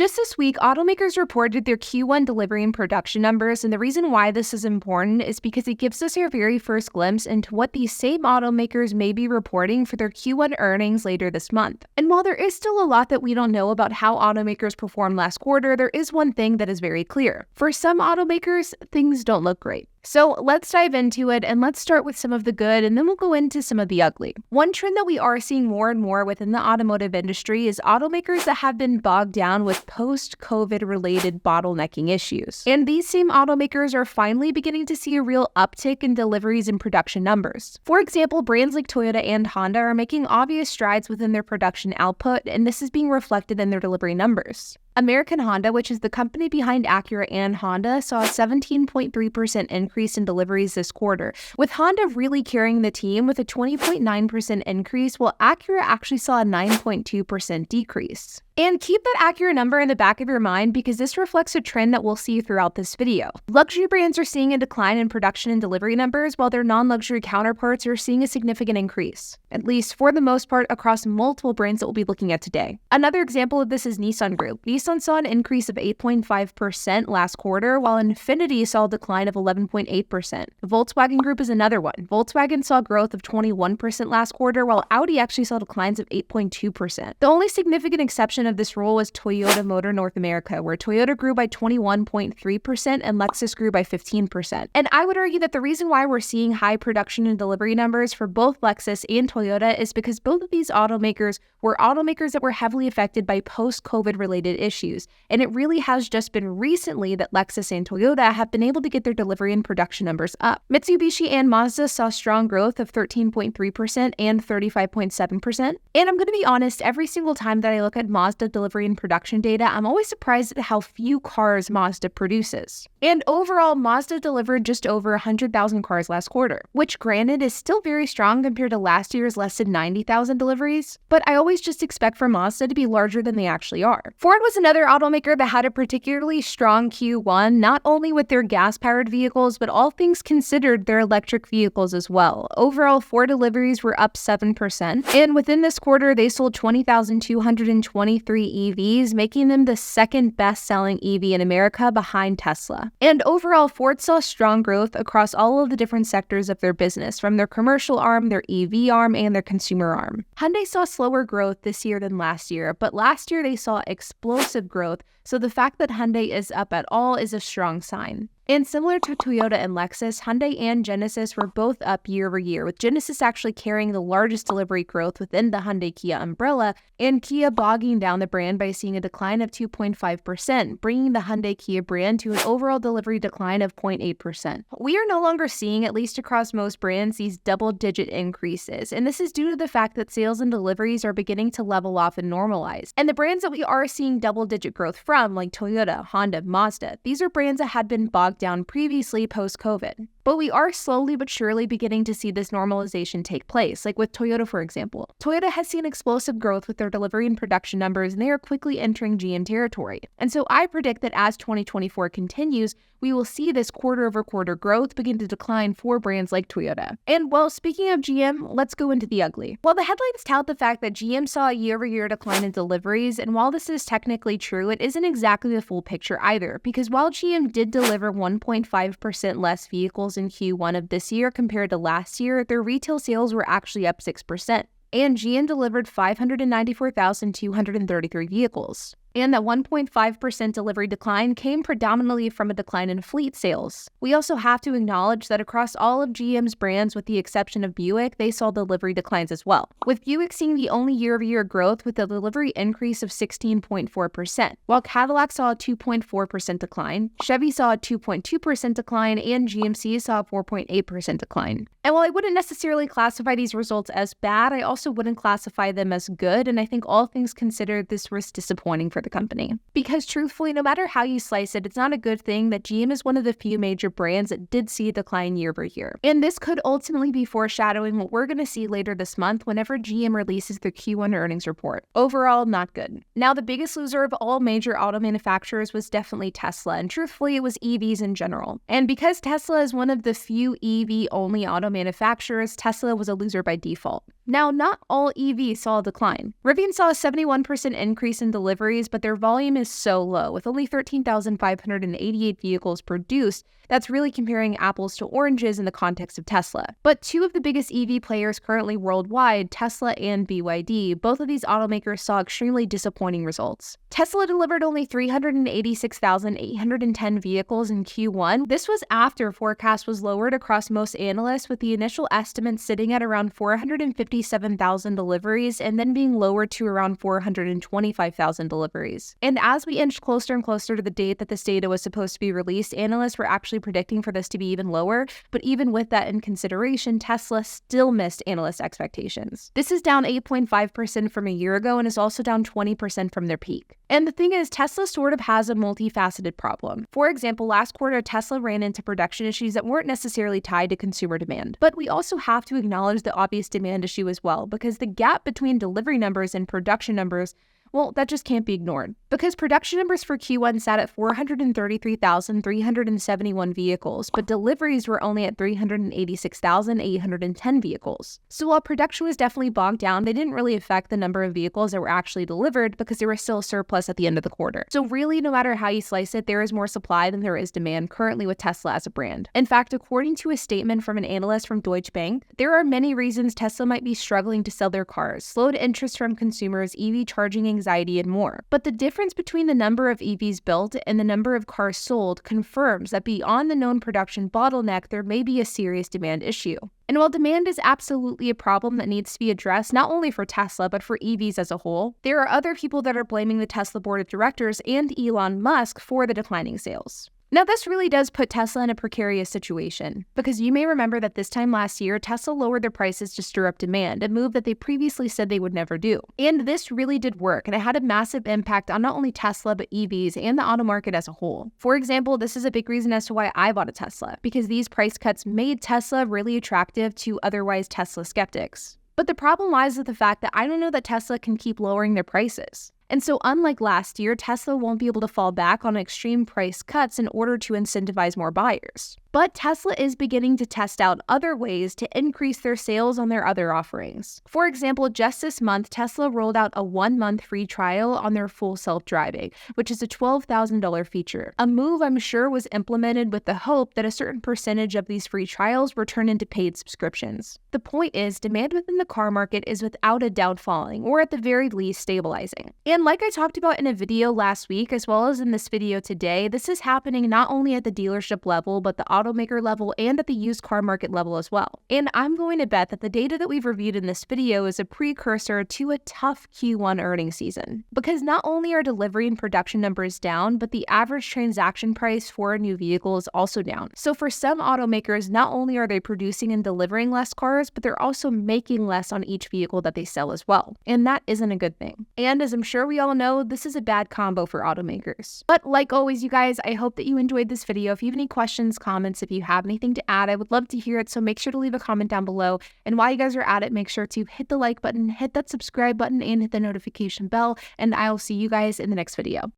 Just this week, automakers reported their Q1 delivery and production numbers, and the reason why this is important is because it gives us our very first glimpse into what these same automakers may be reporting for their Q1 earnings later this month. And while there is still a lot that we don't know about how automakers performed last quarter, there is one thing that is very clear. For some automakers, things don't look great. So let's dive into it, and let's start with some of the good, and then we'll go into some of the ugly. One trend that we are seeing more and more within the automotive industry is automakers that have been bogged down with post-COVID related bottlenecking issues. And these same automakers are finally beginning to see a real uptick in deliveries and production numbers. For example, brands like Toyota and Honda are making obvious strides within their production output, and this is being reflected in their delivery numbers. American Honda, which is the company behind Acura and Honda, saw a 17.3% increase in deliveries this quarter, with Honda really carrying the team with a 20.9% increase, while Acura actually saw a 9.2% decrease. And keep that Acura number in the back of your mind because this reflects a trend that we'll see throughout this video. Luxury brands are seeing a decline in production and delivery numbers, while their non-luxury counterparts are seeing a significant increase, at least for the most part across multiple brands that we'll be looking at today. Another example of this is Nissan Group. Nissan saw an increase of 8.5% last quarter, while Infiniti saw a decline of 11.8%. Volkswagen Group is another one. Volkswagen saw growth of 21% last quarter, while Audi actually saw declines of 8.2%. The only significant exception of this role was Toyota Motor North America, where Toyota grew by 21.3% and Lexus grew by 15%. And I would argue that the reason why we're seeing high production and delivery numbers for both Lexus and Toyota is because both of these automakers were automakers that were heavily affected by post-COVID related issues. And it really has just been recently that Lexus and Toyota have been able to get their delivery and production numbers up. Mitsubishi and Mazda saw strong growth of 13.3% and 35.7%. And I'm going to be honest, every single time that I look at Mazda delivery and production data, I'm always surprised at how few cars Mazda produces. And overall, Mazda delivered just over 100,000 cars last quarter, which granted is still very strong compared to last year's less than 90,000 deliveries, but I always just expect for Mazda to be larger than they actually are. Ford was another automaker that had a particularly strong Q1, not only with their gas-powered vehicles, but all things considered, their electric vehicles as well. Overall, Ford deliveries were up 7%, and within this quarter, they sold 20,223 EVs, making them the second best-selling EV in America behind Tesla. And overall, Ford saw strong growth across all of the different sectors of their business, from their commercial arm, their EV arm, and their consumer arm. Hyundai saw slower growth this year than last year, but last year they saw explosive growth, so the fact that Hyundai is up at all is a strong sign. And similar to Toyota and Lexus, Hyundai and Genesis were both up year over year, with Genesis actually carrying the largest delivery growth within the Hyundai-Kia umbrella, and Kia bogging down the brand by seeing a decline of 2.5%, bringing the Hyundai-Kia brand to an overall delivery decline of 0.8%. We are no longer seeing, at least across most brands, these double-digit increases, and this is due to the fact that sales and deliveries are beginning to level off and normalize. And the brands that we are seeing double-digit growth from, like Toyota, Honda, Mazda, these are brands that had been bogged down previously post-COVID. But we are slowly but surely beginning to see this normalization take place, like with Toyota, for example. Toyota has seen explosive growth with their delivery and production numbers, and they are quickly entering GM territory. And so I predict that as 2024 continues, we will see this quarter-over-quarter growth begin to decline for brands like Toyota. And well, speaking of GM, let's go into the ugly. While the headlines tout the fact that GM saw a year-over-year decline in deliveries, and while this is technically true, it isn't exactly the full picture either, because while GM did deliver 1.5% less vehicles in Q1 of this year compared to last year, their retail sales were actually up 6%. And GM delivered 594,233 vehicles. And that 1.5% delivery decline came predominantly from a decline in fleet sales. We also have to acknowledge that across all of GM's brands, with the exception of Buick, they saw delivery declines as well, with Buick seeing the only year-over-year growth with a delivery increase of 16.4%, while Cadillac saw a 2.4% decline, Chevy saw a 2.2% decline, and GMC saw a 4.8% decline. And while I wouldn't necessarily classify these results as bad, I also wouldn't classify them as good, and I think all things considered, this was disappointing for the company. Because truthfully, no matter how you slice it, it's not a good thing that GM is one of the few major brands that did see a decline year over year. And this could ultimately be foreshadowing what we're going to see later this month whenever GM releases their Q1 earnings report. Overall, not good. Now, the biggest loser of all major auto manufacturers was definitely Tesla, and truthfully, it was EVs in general. And because Tesla is one of the few EV-only auto manufacturers, Tesla was a loser by default. Now, not all EVs saw a decline. Rivian saw a 71% increase in deliveries, but their volume is so low, with only 13,588 vehicles produced. That's really comparing apples to oranges in the context of Tesla. But two of the biggest EV players currently worldwide, Tesla and BYD, both of these automakers saw extremely disappointing results. Tesla delivered only 386,810 vehicles in Q1. This was after forecast was lowered across most analysts, with the initial estimates sitting at around 457,000 deliveries and then being lowered to around 425,000 deliveries. And as we inched closer and closer to the date that this data was supposed to be released, analysts were actually predicting for this to be even lower. But even with that in consideration, Tesla still missed analyst expectations. This is down 8.5% from a year ago and is also down 20% from their peak. And the thing is, Tesla sort of has a multifaceted problem. For example, last quarter, Tesla ran into production issues that weren't necessarily tied to consumer demand. But we also have to acknowledge the obvious demand issue as well, because the gap between delivery numbers and production numbers, well, that just can't be ignored. Because production numbers for Q1 sat at 433,371 vehicles, but deliveries were only at 386,810 vehicles. So while production was definitely bogged down, they didn't really affect the number of vehicles that were actually delivered because there was still a surplus at the end of the quarter. So really, no matter how you slice it, there is more supply than there is demand currently with Tesla as a brand. In fact, according to a statement from an analyst from Deutsche Bank, there are many reasons Tesla might be struggling to sell their cars: slowed interest from consumers, EV charging anxiety, and more. But the difference between the number of EVs built and the number of cars sold confirms that beyond the known production bottleneck, there may be a serious demand issue. And while demand is absolutely a problem that needs to be addressed not only for Tesla, but for EVs as a whole, there are other people that are blaming the Tesla board of directors and Elon Musk for the declining sales. Now, this really does put Tesla in a precarious situation, because you may remember that this time last year, Tesla lowered their prices to stir up demand, a move that they previously said they would never do. And this really did work, and it had a massive impact on not only Tesla, but EVs and the auto market as a whole. For example, this is a big reason as to why I bought a Tesla, because these price cuts made Tesla really attractive to otherwise Tesla skeptics. But the problem lies with the fact that I don't know that Tesla can keep lowering their prices. And so unlike last year, Tesla won't be able to fall back on extreme price cuts in order to incentivize more buyers. But Tesla is beginning to test out other ways to increase their sales on their other offerings. For example, just this month, Tesla rolled out a 1-month free trial on their full self-driving, which is a $12,000 feature. A move I'm sure was implemented with the hope that a certain percentage of these free trials were turned into paid subscriptions. The point is, demand within the car market is without a doubt falling, or at the very least stabilizing. And like I talked about in a video last week, as well as in this video today, this is happening not only at the dealership level, but the automaker level and at the used car market level as well. And I'm going to bet that the data that we've reviewed in this video is a precursor to a tough Q1 earnings season. Because not only are delivery and production numbers down, but the average transaction price for a new vehicle is also down. So for some automakers, not only are they producing and delivering less cars, but they're also making less on each vehicle that they sell as well. And that isn't a good thing. And as I'm sure we all know, this is a bad combo for automakers. But like always, you guys, I hope that you enjoyed this video. If you have any questions, comments, if you have anything to add, I would love to hear it. So make sure to leave a comment down below. And while you guys are at it, make sure to hit the like button, hit that subscribe button, and hit the notification bell. And I will see you guys in the next video.